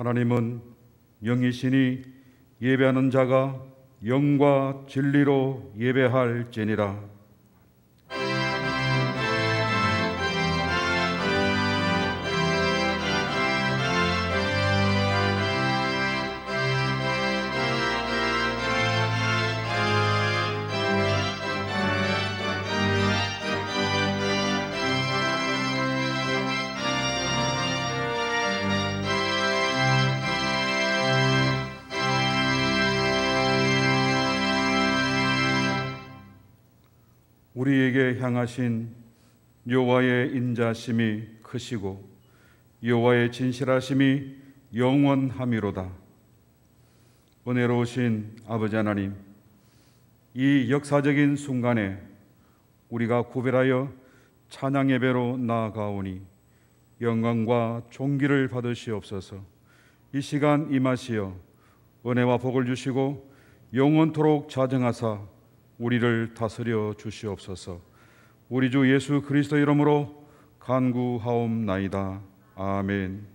하나님은 영이시니 예배하는 자가 영과 진리로 예배할지니라. 우리에게 향하신 여호와의 인자심이 크시고 여호와의 진실하심이 영원함이로다. 은혜로우신 아버지 하나님, 이 역사적인 순간에 우리가 구별하여 찬양 예배로 나아가오니 영광과 존귀를 받으시옵소서. 이 시간 임하시어 은혜와 복을 주시고 영원토록 자정하사 우리를 다스려 주시옵소서. 우리 주 예수 그리스도 이름으로 간구하옵나이다. 아멘.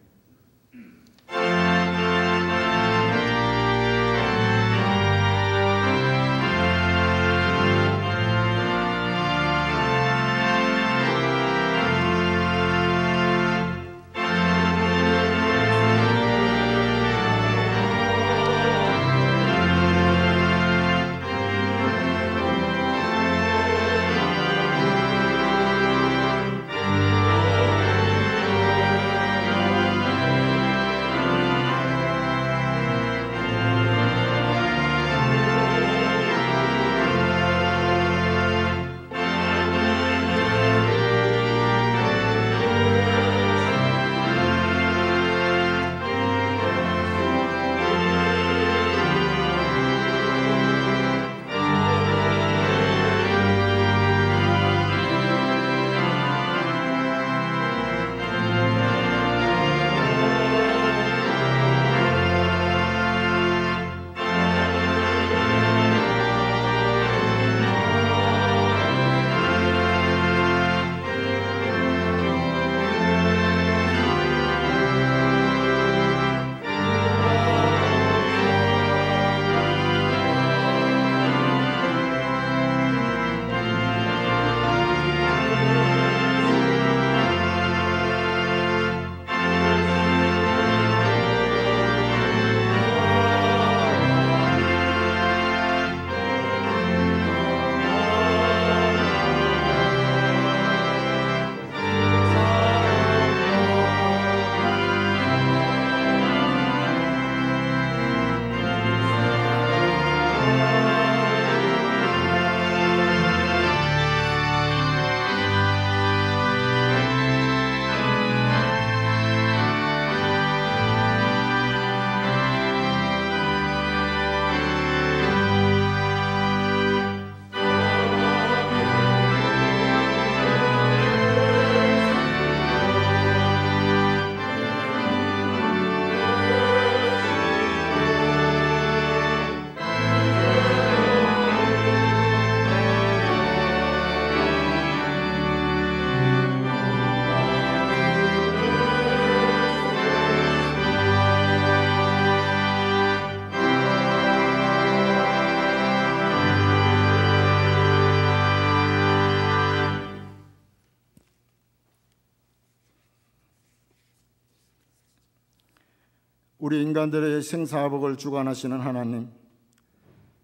우리 인간들의 생사복을 주관하시는 하나님,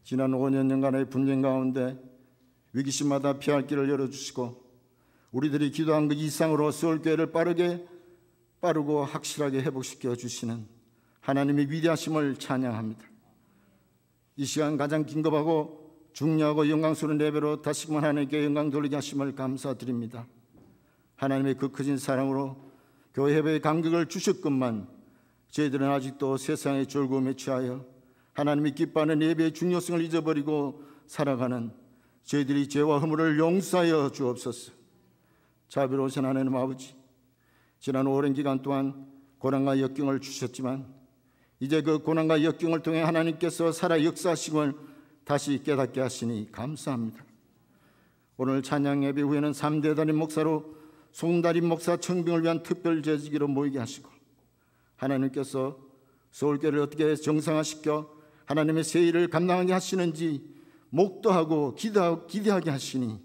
지난 5년간의 분쟁 가운데 위기시마다 피할 길을 열어주시고 우리들이 기도한 그 이상으로 서울교회를 빠르고 확실하게 회복시켜 주시는 하나님의 위대하심을 찬양합니다. 이 시간 가장 긴급하고 중요하고 영광스러운 예배로 다시금 하나님께 영광 돌리게 하심을 감사드립니다. 하나님의 그 크신 사랑으로 교회 예배의 간격을 주셨건만 저희들은 아직도 세상의 즐거움에 취하여 하나님이 기뻐하는 예배의 중요성을 잊어버리고 살아가는 저희들이 죄와 허물을 용서하여 주옵소서. 자비로우신 하나님 아버지, 지난 오랜 기간 동안 고난과 역경을 주셨지만 이제 그 고난과 역경을 통해 하나님께서 살아 역사하심을 다시 깨닫게 하시니 감사합니다. 오늘 찬양 예배 후에는 3대 담임 목사로 송달인 목사 청빙을 위한 특별 재직으로 모이게 하시고 하나님께서 서울교회를 어떻게 정상화시켜 하나님의 새 일을 감당하게 하시는지 목도하고 기대하게 하시니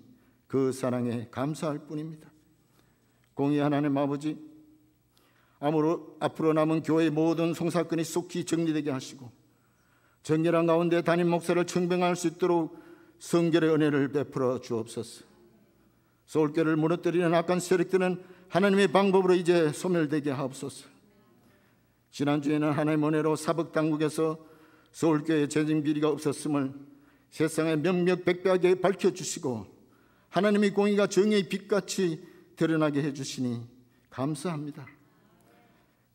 그 사랑에 감사할 뿐입니다. 공의 하나님 아버지, 앞으로 남은 교회의 모든 송사건이 속히 정리되게 하시고 정결한 가운데 담임 목사를 청병할 수 있도록 성결의 은혜를 베풀어 주옵소서. 서울교회를 무너뜨리는 악한 세력들은 하나님의 방법으로 이제 소멸되게 하옵소서. 지난주에는 하나님의 은혜로 사법당국에서 서울교회 재정 비리가 없었음을 세상에 명명백백하게 밝혀주시고 하나님의 공의가 정의의 빛같이 드러나게 해주시니 감사합니다.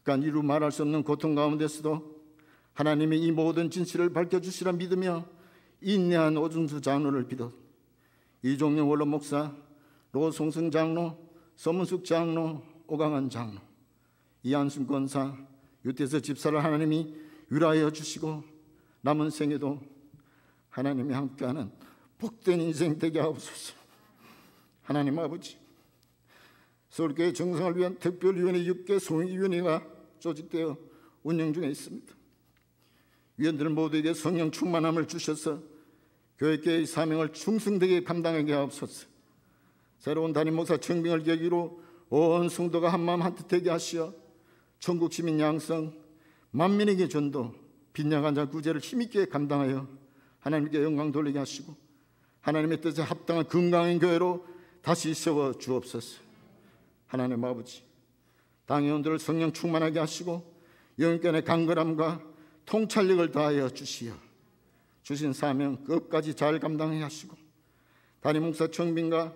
그러니까 이루 말할 수 없는 고통 가운데서도 하나님이 이 모든 진실을 밝혀주시라 믿으며 인내한 오준수 장로를 비롯 이종영 원로 목사, 로송승 장로, 서문숙 장로, 오강한 장로, 이한순 권사, 유태서 집사를 하나님이 위로하여 주시고 남은 생에도 하나님이 함께하는 복된 인생 되게 하옵소서. 하나님 아버지, 서울교회 정상을 위한 특별위원회 6개 소위원회가 조직되어 운영 중에 있습니다. 위원들 모두에게 성령 충만함을 주셔서 교회의 사명을 충성되게 감당하게 하옵소서. 새로운 담임 목사 청빙을 계기로 온 성도가 한마음 한뜻되게 하시어 천국 시민 양성, 만민에게 전도, 빈약한 자 구제를 힘있게 감당하여 하나님께 영광 돌리게 하시고 하나님의 뜻에 합당한 건강한 교회로 다시 세워 주옵소서. 하나님 아버지, 당회원들을 성령 충만하게 하시고 영권의 강건함과 통찰력을 다하여 주시어 주신 사명 끝까지 잘 감당하게 하시고 담임 목사 청빙과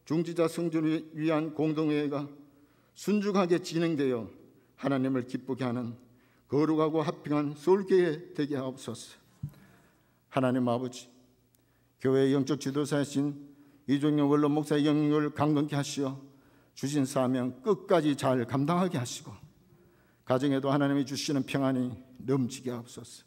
중지자 성전을 위한 공동회의가 순죽하게 진행되어 하나님을 기쁘게 하는 거룩하고 합평한 서울교회 되게 하옵소서. 하나님 아버지, 교회의 영적 지도자이신 이종영 원로 목사의 영역을 강건케 하시어 주신 사명 끝까지 잘 감당하게 하시고 가정에도 하나님이 주시는 평안이 넘치게 하옵소서.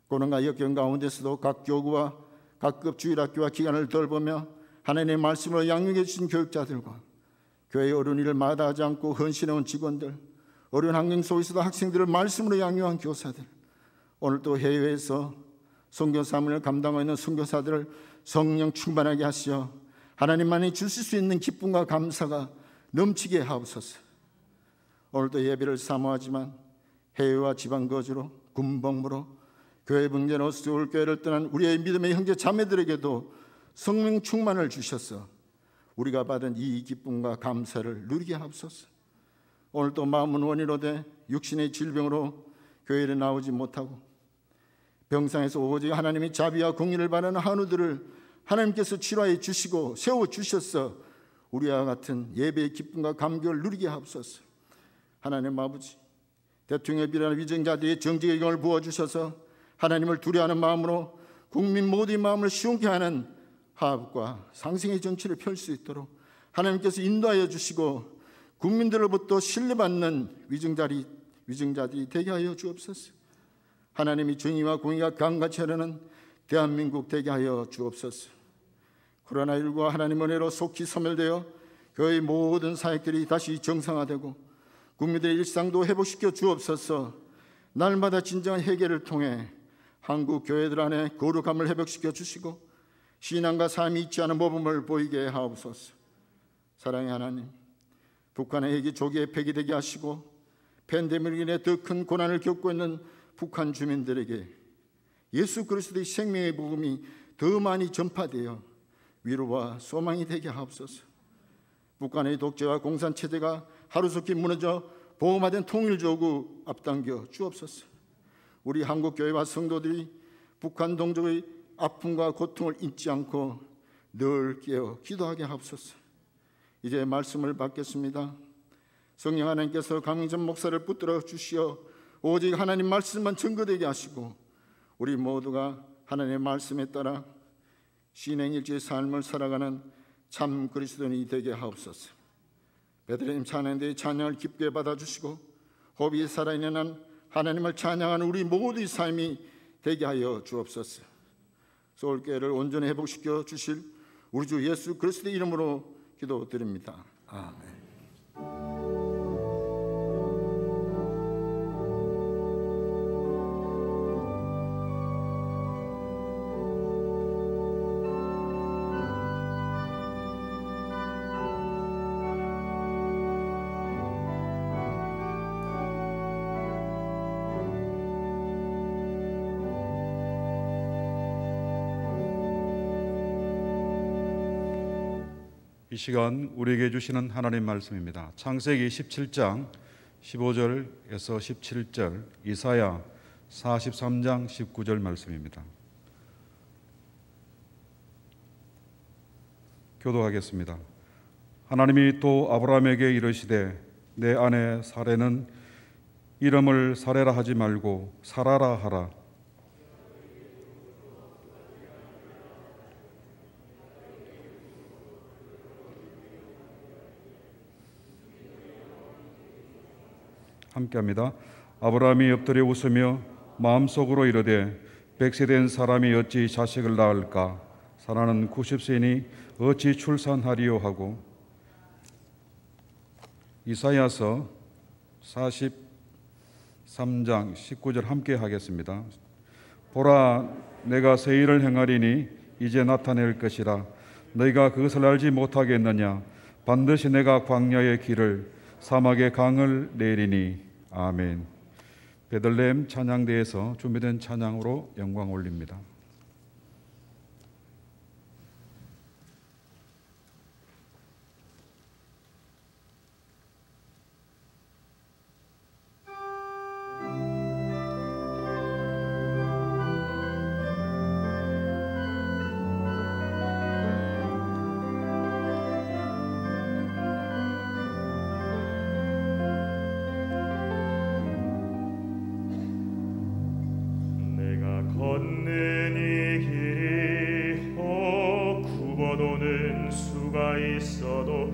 고난과 역경 가운데서도 각 교구와 각급 주일학교와 기관을 돌보며 하나님의 말씀으로 양육해 주신 교육자들과 교회의 어른이를 마다하지 않고 헌신해온 직원들, 어려운 환경 속에서도 학생들을 말씀으로 양육한 교사들, 오늘 또 해외에서 선교 사명을 감당하고 있는 선교사들을 성령 충만하게 하시어 하나님만이 주실 수 있는 기쁨과 감사가 넘치게 하옵소서. 오늘도 예배를 사모하지만 해외와 지방 거주로 군복무로 교회 분계로 서울교회를 떠난 우리의 믿음의 형제 자매들에게도 성령 충만을 주셔서 우리가 받은 이 기쁨과 감사를 누리게 하옵소서. 오늘도 마음은 원이로 돼 육신의 질병으로 교회에 나오지 못하고 병상에서 오직 하나님의 자비와 공의를 바라는 한우들을 하나님께서 치료해 주시고 세워주셔서 우리와 같은 예배의 기쁨과 감격을 누리게 하옵소서. 하나님 아버지, 대통령의 비례하는 위정자들의 정직의 영을 부어주셔서 하나님을 두려워하는 마음으로 국민 모두의 마음을 시원케 하는 화합과 상생의 정치를 펼 수 있도록 하나님께서 인도하여 주시고 국민들로부터 신뢰받는 위정자들이 되게 하여 주옵소서. 하나님이 정의와 공의가 강같이 하려는 대한민국 되게 하여 주옵소서. 코로나19가 하나님 은혜로 속히 소멸되어 교회의 모든 사역들이 다시 정상화되고 국민들의 일상도 회복시켜 주옵소서. 날마다 진정한 회개를 통해 한국 교회들 안에 거룩함을 회복시켜 주시고 신앙과 삶이 있지 않은 모범을 보이게 하옵소서. 사랑의 하나님, 북한의 핵이 조기에 폐기되게 하시고 팬데믹으로 인해 더 큰 고난을 겪고 있는 북한 주민들에게 예수 그리스도의 생명의 복음이 더 많이 전파되어 위로와 소망이 되게 하옵소서. 북한의 독재와 공산체제가 하루속히 무너져 보호받은 통일조국 앞당겨 주옵소서. 우리 한국교회와 성도들이 북한 동족의 아픔과 고통을 잊지 않고 늘 깨어 기도하게 하옵소서. 이제 말씀을 받겠습니다. 성령 하나님께서 강민전 목사를 붙들어 주시어 오직 하나님 말씀만 증거되게 하시고 우리 모두가 하나님의 말씀에 따라 신행일지의 삶을 살아가는 참 그리스도인이 되게 하옵소서. 베들레헴 찬양대의 찬양을 깊게 받아주시고 호비에 살아있는 한 하나님을 찬양하는 우리 모두의 삶이 되게 하여 주옵소서. 서울교회를 온전히 회복시켜 주실 우리 주 예수 그리스도의 이름으로 기도드립니다. 아멘. 이 시간 우리에게 주시는 하나님 말씀입니다. 창세기 17장 15절에서 17절, 이사야 43장 19절 말씀입니다. 교도하겠습니다. 하나님이 또 아브라함에게 이르시되 내 아내 사레는 이름을 사레라 하지 말고 사라라 하라. 함께합니다. 아브라함이 엎드려 웃으며 마음속으로 이르되 100세 된 사람이 어찌 자식을 낳을까? 사라는 90세니 어찌 출산하리요 하고. 이사야서 43장 19절 함께 하겠습니다. 보라, 내가 새 일을 행하리니 이제 나타낼 것이라. 너희가 그것을 알지 못하겠느냐? 반드시 내가 광야의 길을 사막의 강을 내리니. 아멘. 베들레헴 찬양대에서 준비된 찬양으로 영광 올립니다. 걷는 이 길이 굽어도는 수가 있어도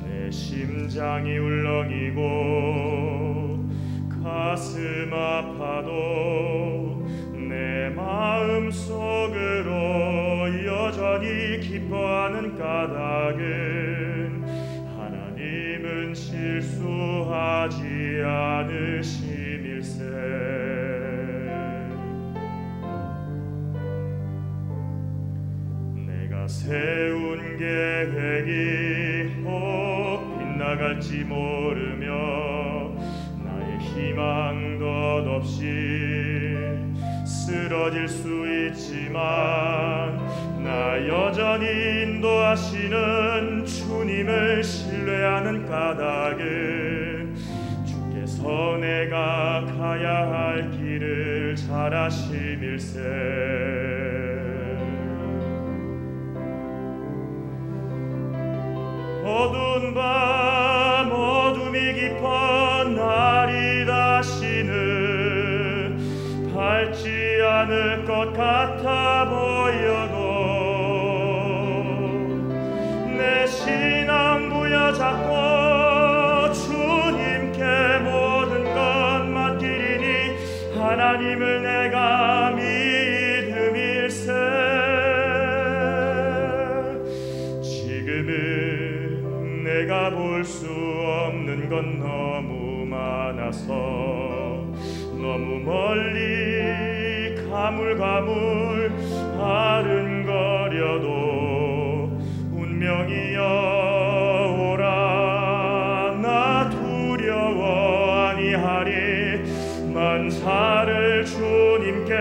내 심장이 울렁이고 가슴 아파도 내 마음 속으로 여전히 기뻐하는 까닭은 하나님은 실수하지 않으심일세. 세운 계획이 빗나갈지 모르며 나의 희망 덧없이 쓰러질 수 있지만 나 여전히 인도하시는 주님을 신뢰하는 까닭은 주께서 내가 가야 할 길을 잘 아심일세. 어두운 밤 어둠이 깊어 날이 다시는 밝지 않을 것 같아 보여도 내 신앙 부여잡고 주님께 모든 것 맡기리니 하나님을 내가 믿음일세. 지금은 내가 볼 수 없는 건 너무 많아서 너무 멀리 가물가물 아른거려도 운명이여 오라. 나 두려워 아니하리. 만사를 주님께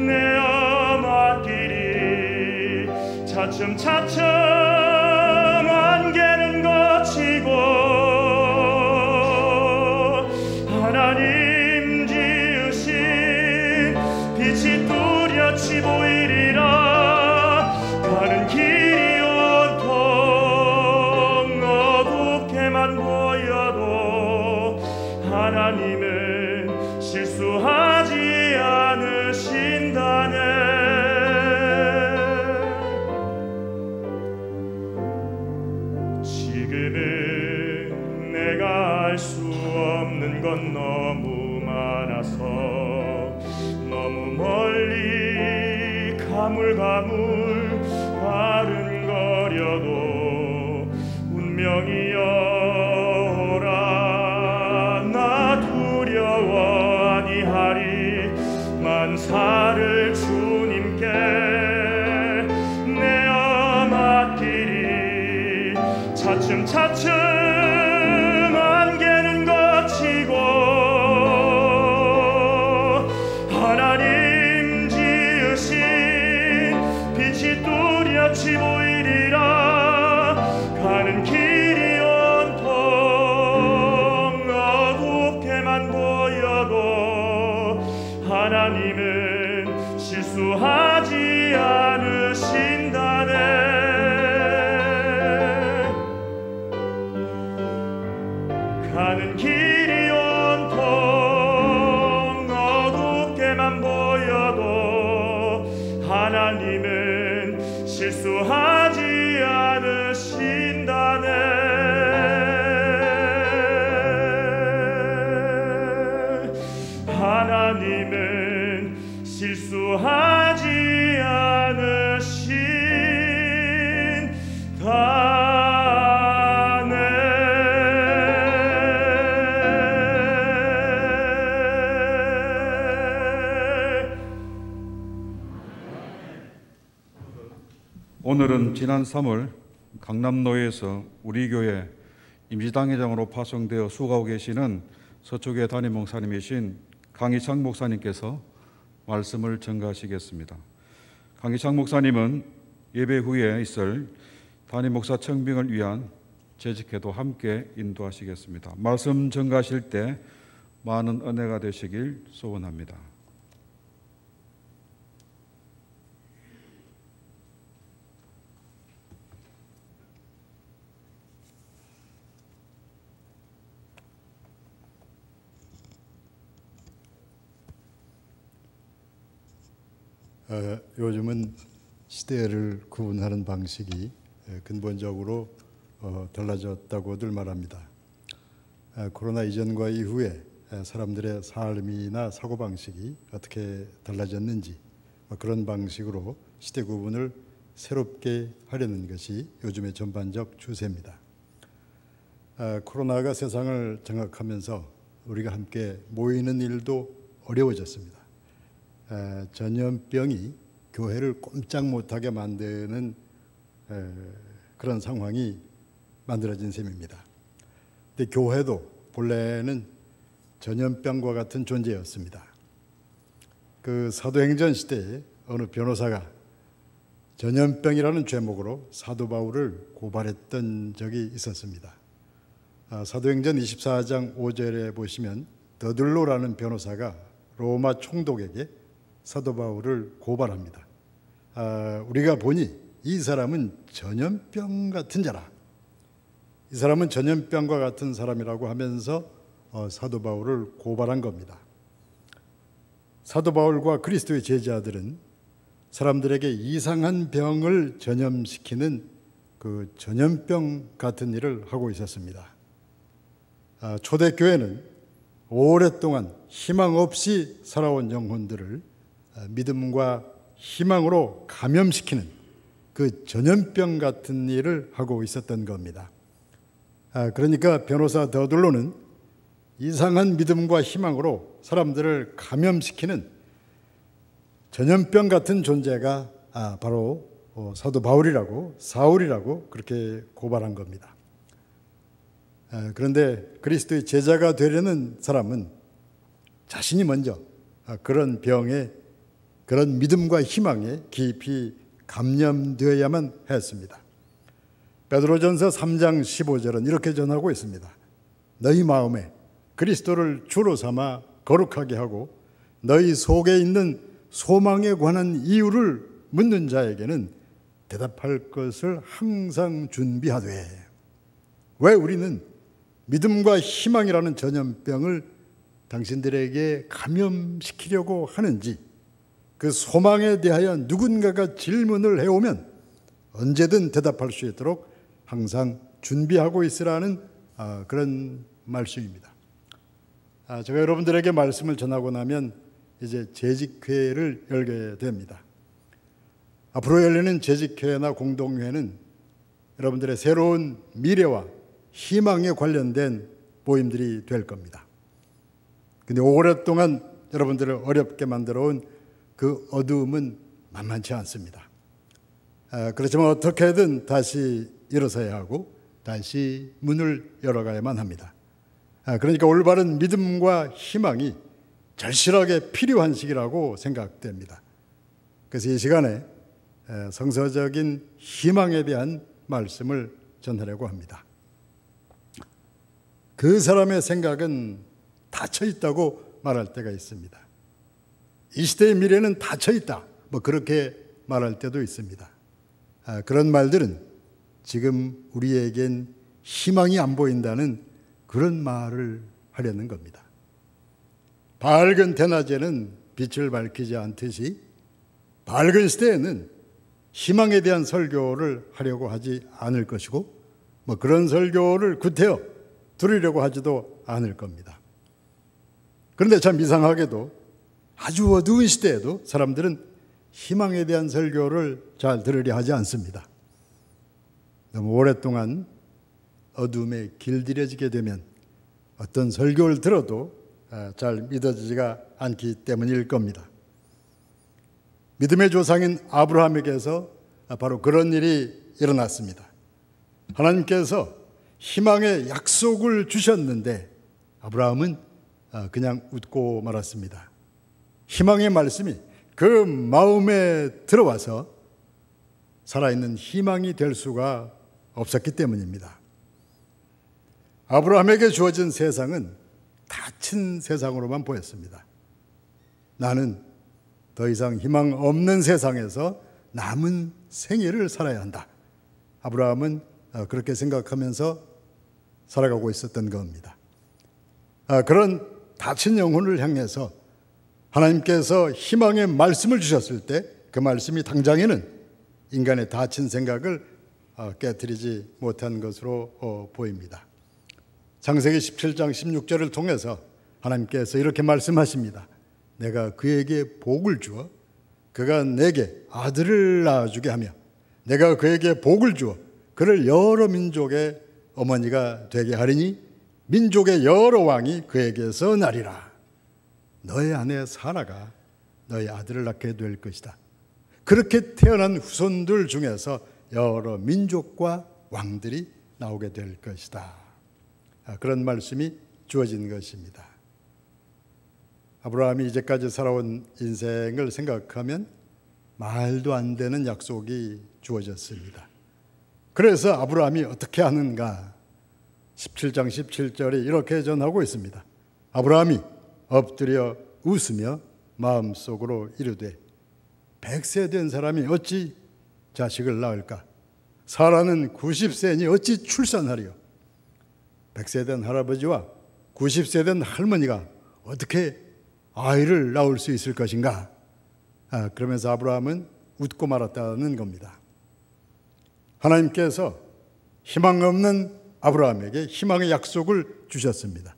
내어 맡기리. 차츰차츰 안개는 거치고 하나님 지으신 빛이 뚜렷이 보이리라. 가는 길이 온통 어둡게만 보여도 하나님은 실수하지 않으신다네. 지금은 내가 알 수 없는 건 너무 많아서 너무 멀리 가물가물 아른거려도 운명이여 오라. 나 두려워 아니하리. 만사를 주님께 내어 맡기리. 차츰차츰 안개는 거치고 하나님 지으신 빛이 뚜렷이 보이리라. 하나님은 실수하지 않으신다네. 가는 길이 온통 어둡게만 보여도 하나님은 실수하지 않으신다네. 하나님은 실수하지 않으신다네. 오늘은 지난 3월 강남노예에서 우리 교회 임시당회장으로 파송되어 수고하고 계시는 서초교회 담임 목사님이신 강희창 목사님께서 말씀을 전가하시겠습니다. 강희창 목사님은 예배 후에 있을 담임 목사 청빙을 위한 재직회도 함께 인도하시겠습니다. 말씀 전가하실 때 많은 은혜가 되시길 소원합니다. 요즘은 시대를 구분하는 방식이 근본적으로 달라졌다고들 말합니다. 코로나 이전과 이후에 사람들의 삶이나 사고방식이 어떻게 달라졌는지 그런 방식으로 시대 구분을 새롭게 하려는 것이 요즘의 전반적 추세입니다. 코로나가 세상을 장악하면서 우리가 함께 모이는 일도 어려워졌습니다. 전염병이 교회를 꼼짝 못하게 만드는 그런 상황이 만들어진 셈입니다. 근데 교회도 본래는 전염병과 같은 존재였습니다. 그 사도행전 시대에 어느 변호사가 전염병이라는 죄목으로 사도 바울을 고발했던 적이 있었습니다. 사도행전 24장 5절에 보시면 더들로라는 변호사가 로마 총독에게 사도 바울을 고발합니다. 우리가 보니 이 사람은 전염병 같은 자라. 이 사람은 전염병과 같은 사람이라고 하면서 사도 바울을 고발한 겁니다. 사도 바울과 그리스도의 제자들은 사람들에게 이상한 병을 전염시키는 그 전염병 같은 일을 하고 있었습니다. 초대교회는 오랫동안 희망 없이 살아온 영혼들을 믿음과 희망으로 감염시키는 그 전염병 같은 일을 하고 있었던 겁니다. 그러니까 변호사 더들로는 이상한 믿음과 희망으로 사람들을 감염시키는 전염병 같은 존재가 바로 사도 바울이라고, 사울이라고 그렇게 고발한 겁니다. 그런데 그리스도의 제자가 되려는 사람은 자신이 먼저 그런 병에, 그런 믿음과 희망에 깊이 감염되어야만 했습니다. 베드로전서 3장 15절은 이렇게 전하고 있습니다. 너희 마음에 그리스도를 주로 삼아 거룩하게 하고 너희 속에 있는 소망에 관한 이유를 묻는 자에게는 대답할 것을 항상 준비하되. 왜 우리는 믿음과 희망이라는 전염병을 당신들에게 감염시키려고 하는지, 그 소망에 대하여 누군가가 질문을 해오면 언제든 대답할 수 있도록 항상 준비하고 있으라는 그런 말씀입니다. 제가 여러분들에게 말씀을 전하고 나면 이제 재직회를 열게 됩니다. 앞으로 열리는 재직회나 공동회는 여러분들의 새로운 미래와 희망에 관련된 모임들이 될 겁니다. 근데 오랫동안 여러분들을 어렵게 만들어온 그 어두움은 만만치 않습니다. 그렇지만 어떻게든 다시 일어서야 하고 다시 문을 열어가야만 합니다. 그러니까 올바른 믿음과 희망이 절실하게 필요한 시기라고 생각됩니다. 그래서 이 시간에 성서적인 희망에 대한 말씀을 전하려고 합니다. 그 사람의 생각은 닫혀 있다고 말할 때가 있습니다. 이 시대의 미래는 닫혀 있다. 그렇게 말할 때도 있습니다. 그런 말들은 지금 우리에겐 희망이 안 보인다는 그런 말을 하려는 겁니다. 밝은 대낮에는 빛을 밝히지 않듯이 밝은 시대에는 희망에 대한 설교를 하려고 하지 않을 것이고 그런 설교를 구태여 들으려고 하지도 않을 겁니다. 그런데 참 이상하게도 아주 어두운 시대에도 사람들은 희망에 대한 설교를 잘 들으려 하지 않습니다. 너무 오랫동안 어둠에 길들여지게 되면 어떤 설교를 들어도 잘 믿어지지가 않기 때문일 겁니다. 믿음의 조상인 아브라함에게서 바로 그런 일이 일어났습니다. 하나님께서 희망의 약속을 주셨는데 아브라함은 그냥 웃고 말았습니다. 희망의 말씀이 그 마음에 들어와서 살아있는 희망이 될 수가 없었기 때문입니다. 아브라함에게 주어진 세상은 닫힌 세상으로만 보였습니다. 나는 더 이상 희망 없는 세상에서 남은 생애를 살아야 한다. 아브라함은 그렇게 생각하면서 살아가고 있었던 겁니다. 그런 닫힌 영혼을 향해서 하나님께서 희망의 말씀을 주셨을 때 그 말씀이 당장에는 인간의 닫힌 생각을 깨트리지 못한 것으로 보입니다. 창세기 17장 16절을 통해서 하나님께서 이렇게 말씀하십니다. 내가 그에게 복을 주어 그가 내게 아들을 낳아주게 하며 내가 그에게 복을 주어 그를 여러 민족의 어머니가 되게 하리니 민족의 여러 왕이 그에게서 나리라. 너의 아내 사라가 너의 아들을 낳게 될 것이다. 그렇게 태어난 후손들 중에서 여러 민족과 왕들이 나오게 될 것이다. 그런 말씀이 주어진 것입니다. 아브라함이 이제까지 살아온 인생을 생각하면 말도 안 되는 약속이 주어졌습니다. 그래서 아브라함이 어떻게 하는가? 17장 17절이 이렇게 전하고 있습니다. 아브라함이 엎드려 웃으며 마음속으로 이르되 100세 된 사람이 어찌 자식을 낳을까? 사라는 90세니 어찌 출산하리요? 100세 된 할아버지와 90세 된 할머니가 어떻게 아이를 낳을 수 있을 것인가? 그러면서 아브라함은 웃고 말았다는 겁니다. 하나님께서 희망 없는 아브라함에게 희망의 약속을 주셨습니다.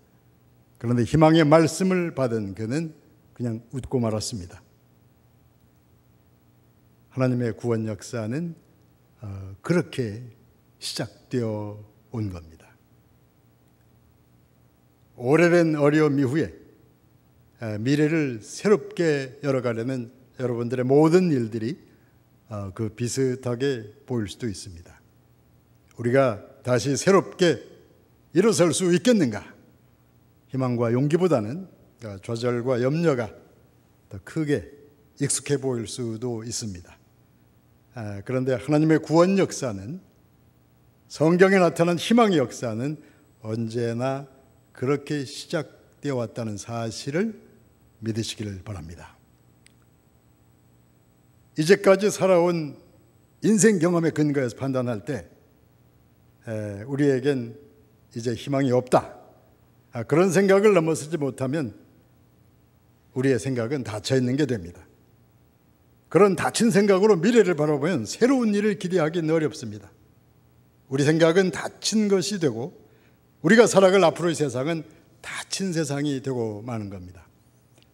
그런데 희망의 말씀을 받은 그는 그냥 웃고 말았습니다. 하나님의 구원 역사는 그렇게 시작되어 온 겁니다. 오래된 어려움 이후에 미래를 새롭게 열어가려는 여러분들의 모든 일들이 그 비슷하게 보일 수도 있습니다. 우리가 다시 새롭게 일어설 수 있겠는가? 희망과 용기보다는 좌절과 염려가 더 크게 익숙해 보일 수도 있습니다. 그런데 하나님의 구원 역사는, 성경에 나타난 희망의 역사는 언제나 그렇게 시작되어 왔다는 사실을 믿으시기를 바랍니다. 이제까지 살아온 인생 경험의 근거에서 판단할 때 우리에겐 이제 희망이 없다, 그런 생각을 넘어서지 못하면 우리의 생각은 닫혀 있는 게 됩니다. 그런 닫힌 생각으로 미래를 바라보면 새로운 일을 기대하기는 어렵습니다. 우리 생각은 닫힌 것이 되고 우리가 살아갈 앞으로의 세상은 닫힌 세상이 되고 마는 겁니다.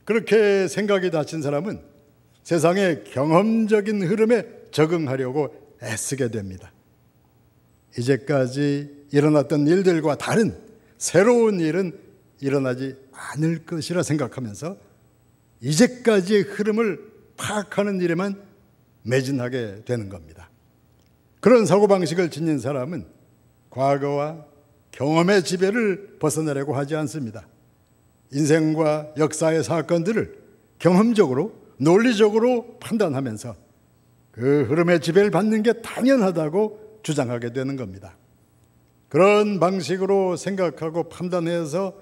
그렇게 생각이 닫힌 사람은 세상의 경험적인 흐름에 적응하려고 애쓰게 됩니다. 이제까지 일어났던 일들과 다른 새로운 일은 일어나지 않을 것이라 생각하면서 이제까지의 흐름을 파악하는 일에만 매진하게 되는 겁니다. 그런 사고방식을 지닌 사람은 과거와 경험의 지배를 벗어나려고 하지 않습니다. 인생과 역사의 사건들을 경험적으로, 논리적으로 판단하면서 그 흐름의 지배를 받는 게 당연하다고 주장하게 되는 겁니다. 그런 방식으로 생각하고 판단해서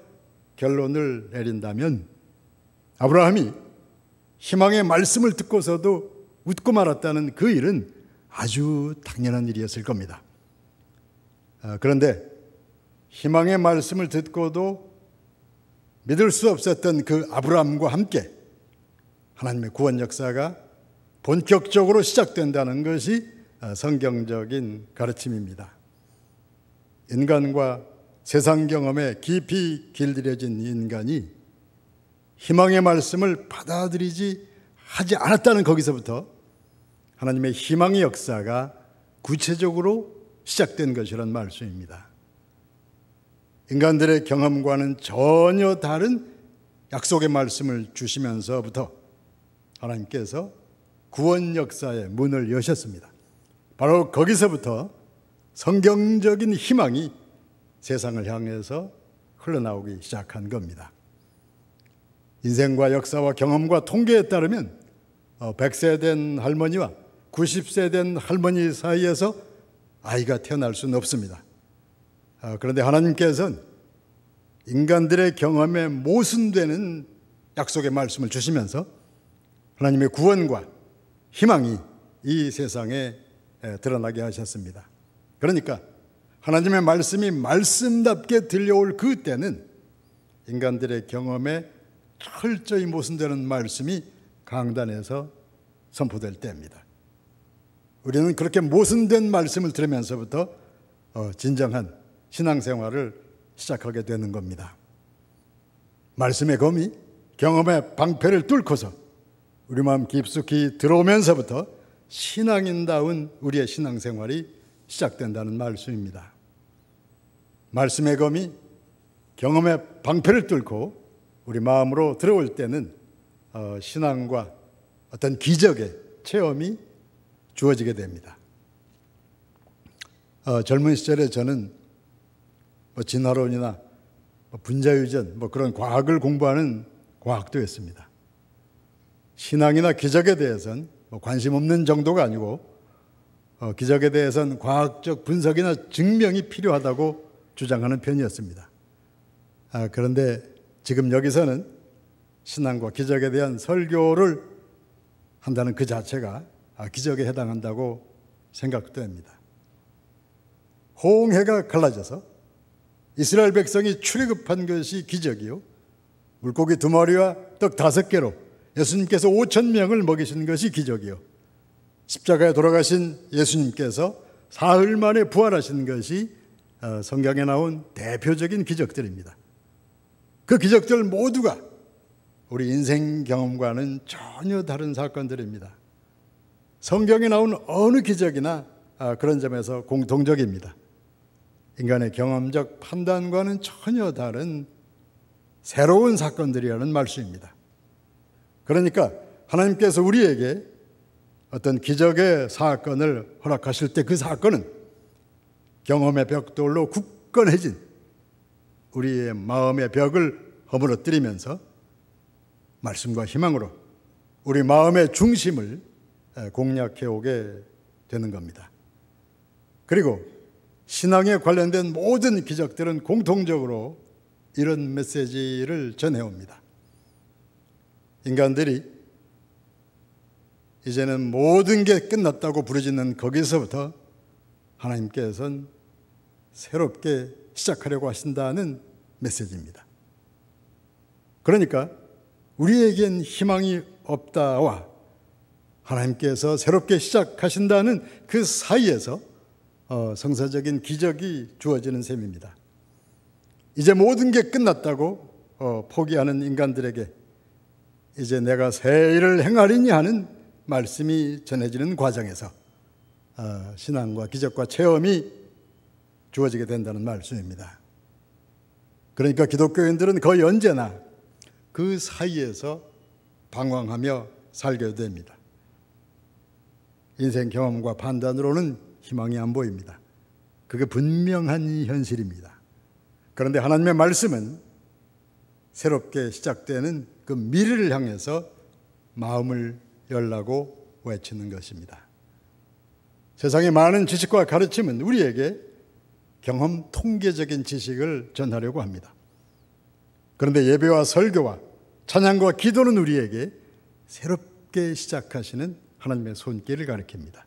결론을 내린다면 아브라함이 희망의 말씀을 듣고서도 웃고 말았다는 그 일은 아주 당연한 일이었을 겁니다. 그런데 희망의 말씀을 듣고도 믿을 수 없었던 그 아브라함과 함께 하나님의 구원 역사가 본격적으로 시작된다는 것이 성경적인 가르침입니다. 인간과 세상 경험에 깊이 길들여진 인간이 희망의 말씀을 받아들이지 하지 않았다는 거기서부터 하나님의 희망의 역사가 구체적으로 시작된 것이란 말씀입니다. 인간들의 경험과는 전혀 다른 약속의 말씀을 주시면서부터 하나님께서 구원 역사의 문을 여셨습니다. 바로 거기서부터 성경적인 희망이 세상을 향해서 흘러나오기 시작한 겁니다. 인생과 역사와 경험과 통계에 따르면 100세 된 할머니와 90세 된 할머니 사이에서 아이가 태어날 수는 없습니다. 그런데 하나님께서는 인간들의 경험에 모순되는 약속의 말씀을 주시면서 하나님의 구원과 희망이 이 세상에 드러나게 하셨습니다. 그러니까 하나님의 말씀이 말씀답게 들려올 그때는 인간들의 경험에 철저히 모순되는 말씀이 강단에서 선포될 때입니다. 우리는 그렇게 모순된 말씀을 들으면서부터 진정한 신앙생활을 시작하게 되는 겁니다. 말씀의 검이 경험의 방패를 뚫고서 우리 마음 깊숙이 들어오면서부터 신앙인다운 우리의 신앙생활이 시작된다는 말씀입니다. 말씀의 검이 경험의 방패를 뚫고 우리 마음으로 들어올 때는 신앙과 어떤 기적의 체험이 주어지게 됩니다. 젊은 시절에 저는 진화론이나 분자유전 그런 과학을 공부하는 과학도였습니다. 신앙이나 기적에 대해서는 관심 없는 정도가 아니고 기적에 대해서는 과학적 분석이나 증명이 필요하다고 주장하는 편이었습니다. 그런데 지금 여기서는 신앙과 기적에 대한 설교를 한다는 그 자체가 기적에 해당한다고 생각됩니다. 홍해가 갈라져서 이스라엘 백성이 출애굽한 것이 기적이요, 물고기 2마리와 떡 5개로 예수님께서 5,000명을 먹이신 것이 기적이요, 십자가에 돌아가신 예수님께서 사흘 만에 부활하신 것이 성경에 나온 대표적인 기적들입니다. 그 기적들 모두가 우리 인생 경험과는 전혀 다른 사건들입니다. 성경에 나온 어느 기적이나 그런 점에서 공통적입니다. 인간의 경험적 판단과는 전혀 다른 새로운 사건들이라는 말씀입니다. 그러니까 하나님께서 우리에게 어떤 기적의 사건을 허락하실 때 그 사건은 경험의 벽돌로 굳건해진 우리의 마음의 벽을 허물어뜨리면서 말씀과 희망으로 우리 마음의 중심을 공략해 오게 되는 겁니다. 그리고 신앙에 관련된 모든 기적들은 공통적으로 이런 메시지를 전해옵니다. 인간들이 이제는 모든 게 끝났다고 부르짖는 거기서부터 하나님께서는 새롭게 시작하려고 하신다는 메시지입니다. 그러니까 우리에겐 희망이 없다와 하나님께서 새롭게 시작하신다는 그 사이에서 성사적인 기적이 주어지는 셈입니다. 이제 모든 게 끝났다고 포기하는 인간들에게 이제 내가 새 일을 행하리니 하는 말씀이 전해지는 과정에서 신앙과 기적과 체험이 주어지게 된다는 말씀입니다. 그러니까 기독교인들은 거의 언제나 그 사이에서 방황하며 살게 됩니다. 인생 경험과 판단으로는 희망이 안 보입니다. 그게 분명한 현실입니다. 그런데 하나님의 말씀은 새롭게 시작되는 그 미래를 향해서 마음을 열라고 외치는 것입니다. 세상의 많은 지식과 가르침은 우리에게 경험 통계적인 지식을 전하려고 합니다. 그런데 예배와 설교와 찬양과 기도는 우리에게 새롭게 시작하시는 하나님의 손길을 가리킵니다.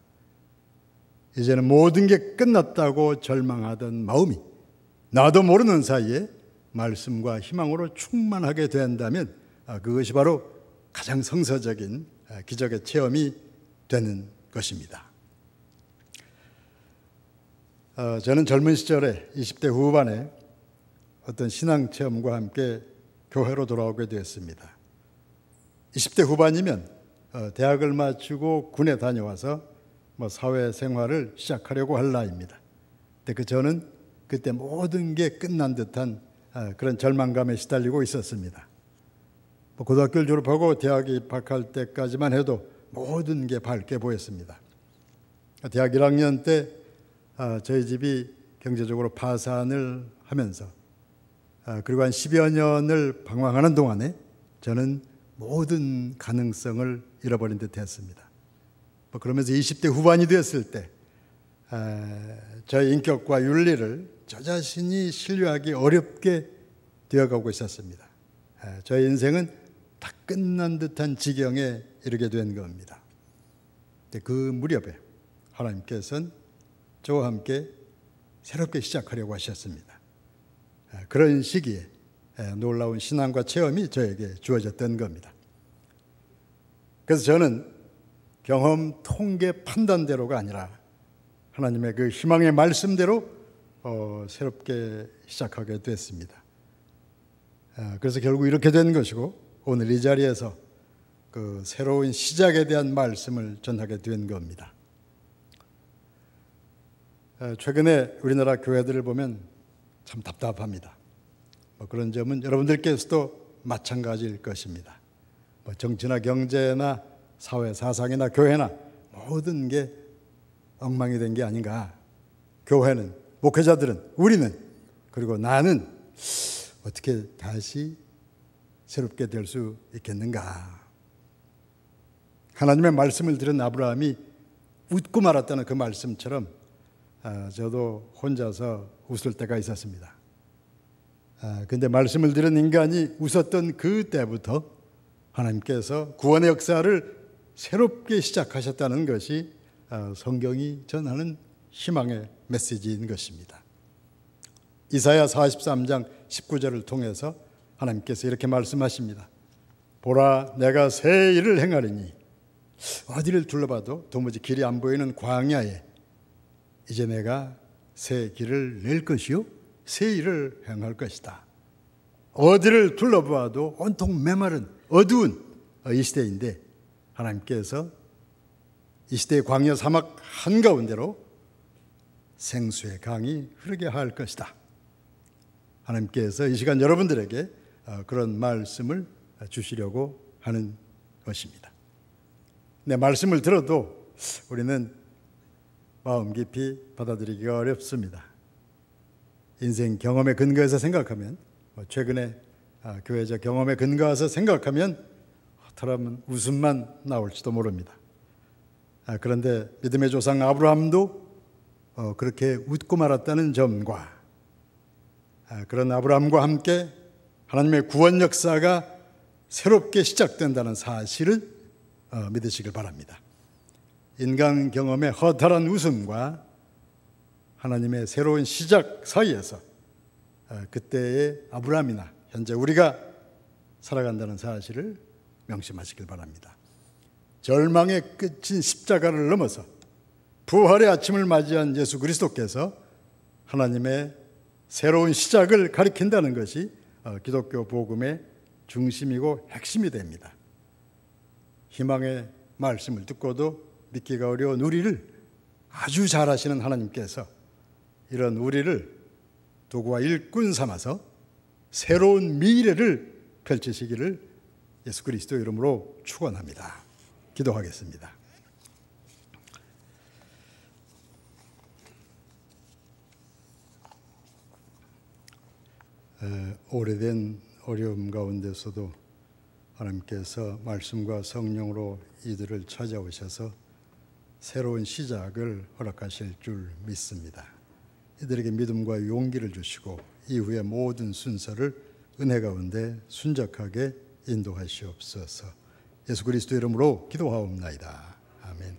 이제는 모든 게 끝났다고 절망하던 마음이 나도 모르는 사이에 말씀과 희망으로 충만하게 된다면 그것이 바로 가장 성서적인 기적의 체험이 되는 것입니다. 저는 젊은 시절에 20대 후반에 어떤 신앙 체험과 함께 교회로 돌아오게 되었습니다. 20대 후반이면 대학을 마치고 군에 다녀와서 사회생활을 시작하려고 할 나이입니다. 근데 저는 그때 모든 게 끝난 듯한 그런 절망감에 시달리고 있었습니다. 고등학교를 졸업하고 대학 입학할 때까지만 해도 모든 게 밝게 보였습니다. 대학 1학년 때 저희 집이 경제적으로 파산을 하면서 그리고 한 10여 년을 방황하는 동안에 저는 모든 가능성을 잃어버린 듯 했습니다. 그러면서 20대 후반이 되었을 때 저의 인격과 윤리를 저 자신이 신뢰하기 어렵게 되어가고 있었습니다. 저의 인생은 다 끝난 듯한 지경에 이르게 된 겁니다. 그 무렵에 하나님께서는 저와 함께 새롭게 시작하려고 하셨습니다. 그런 시기에 놀라운 신앙과 체험이 저에게 주어졌던 겁니다. 그래서 저는 경험, 통계, 판단대로가 아니라 하나님의 그 희망의 말씀대로 새롭게 시작하게 됐습니다. 그래서 결국 이렇게 된 것이고 오늘 이 자리에서 그 새로운 시작에 대한 말씀을 전하게 된 겁니다. 최근에 우리나라 교회들을 보면 참 답답합니다. 그런 점은 여러분들께서도 마찬가지일 것입니다. 정치나 경제나 사회 사상이나 교회나 모든 게 엉망이 된 게 아닌가. 교회는, 목회자들은, 우리는, 그리고 나는 어떻게 다시 새롭게 될 수 있겠는가. 하나님의 말씀을 들은 아브라함이 웃고 말았다는 그 말씀처럼 저도 혼자서 웃을 때가 있었습니다. 근데 말씀을 들은 인간이 웃었던 그때부터 하나님께서 구원의 역사를 새롭게 시작하셨다는 것이 성경이 전하는 희망의 메시지인 것입니다. 이사야 43장 19절을 통해서 하나님께서 이렇게 말씀하십니다. 보라, 내가 새 일을 행하리니 어디를 둘러봐도 도무지 길이 안 보이는 광야에 이제 내가 새 길을 낼 것이요 새 일을 행할 것이다. 어디를 둘러봐도 온통 메마른 어두운 이 시대인데 하나님께서 이 시대의 광야 사막 한가운데로 생수의 강이 흐르게 할 것이다. 하나님께서 이 시간 여러분들에게 그런 말씀을 주시려고 하는 것입니다. 내 말씀을 들어도 우리는 마음 깊이 받아들이기가 어렵습니다. 인생 경험에 근거해서 생각하면, 최근에 교회적 경험에 근거해서 생각하면 허탈하면 웃음만 나올지도 모릅니다. 그런데 믿음의 조상 아브라함도 그렇게 웃고 말았다는 점과 그런 아브라함과 함께 하나님의 구원 역사가 새롭게 시작된다는 사실을 믿으시길 바랍니다. 인간 경험의 허탈한 웃음과 하나님의 새로운 시작 사이에서 그때의 아브라함이나 현재 우리가 살아간다는 사실을 명심하시길 바랍니다. 절망의 끝인 십자가를 넘어서 부활의 아침을 맞이한 예수 그리스도께서 하나님의 새로운 시작을 가리킨다는 것이 기독교 복음의 중심이고 핵심이 됩니다. 희망의 말씀을 듣고도 믿기가 어려운 우리를 아주 잘 아시는 하나님께서 이런 우리를 도구와 일꾼 삼아서 새로운 미래를 펼치시기를 예수 그리스도 이름으로 축원합니다. 기도하겠습니다. 오래된 어려움 가운데서도 하나님께서 말씀과 성령으로 이들을 찾아오셔서 새로운 시작을 허락하실 줄 믿습니다. 이들에게 믿음과 용기를 주시고 이후의 모든 순서를 은혜 가운데 순적하게 인도하시옵소서. 예수 그리스도 이름으로 기도하옵나이다. 아멘.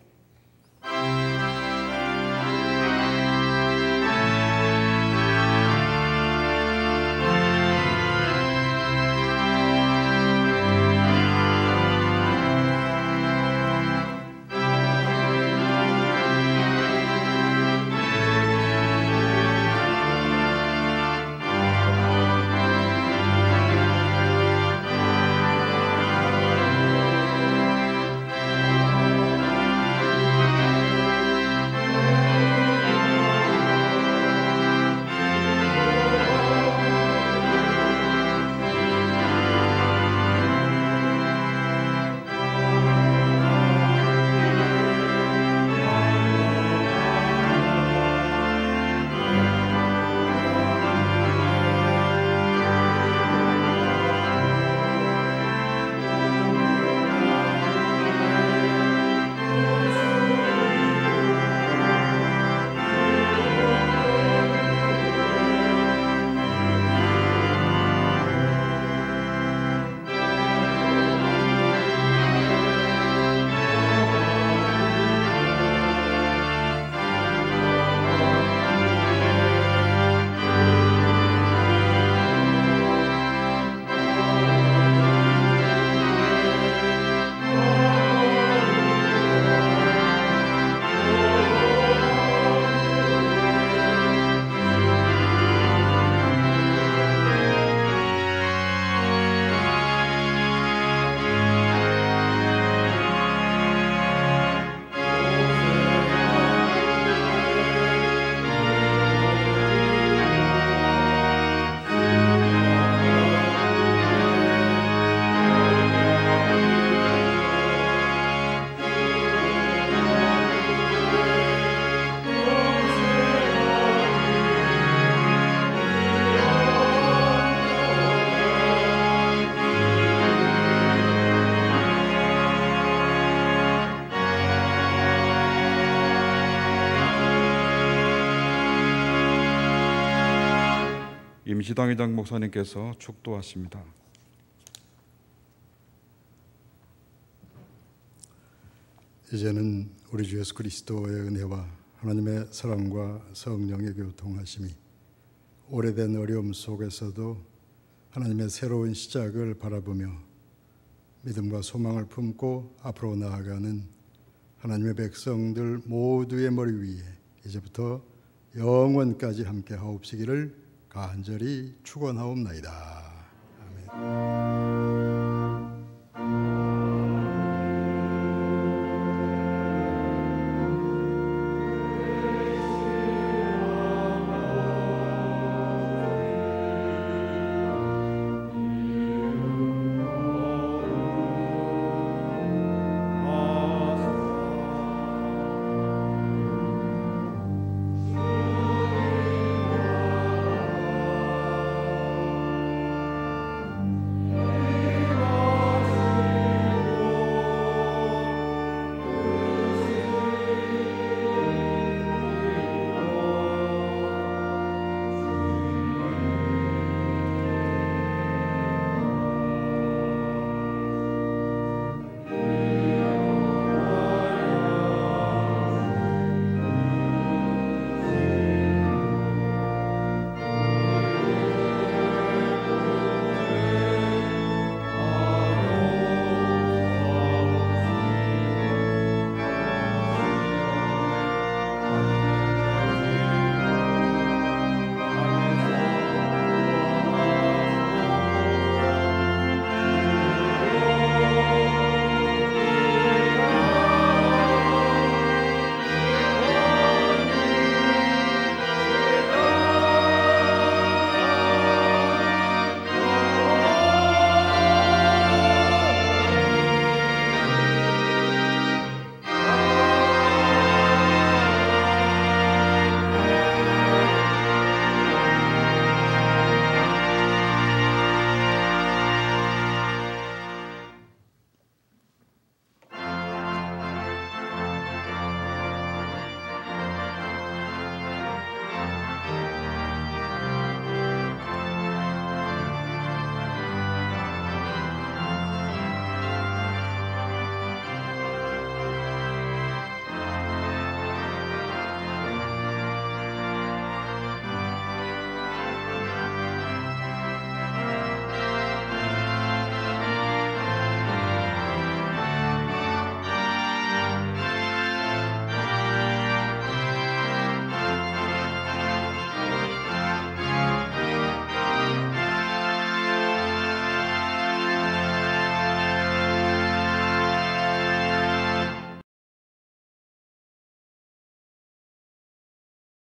임시당회장 목사님께서 축도하십니다. 이제는 우리 주 예수 그리스도의 은혜와 하나님의 사랑과 성령의 교통하심이 오래된 어려움 속에서도 하나님의 새로운 시작을 바라보며 믿음과 소망을 품고 앞으로 나아가는 하나님의 백성들 모두의 머리 위에 이제부터 영원까지 함께 하옵시기를 간절히 축원하옵나이다. 아멘.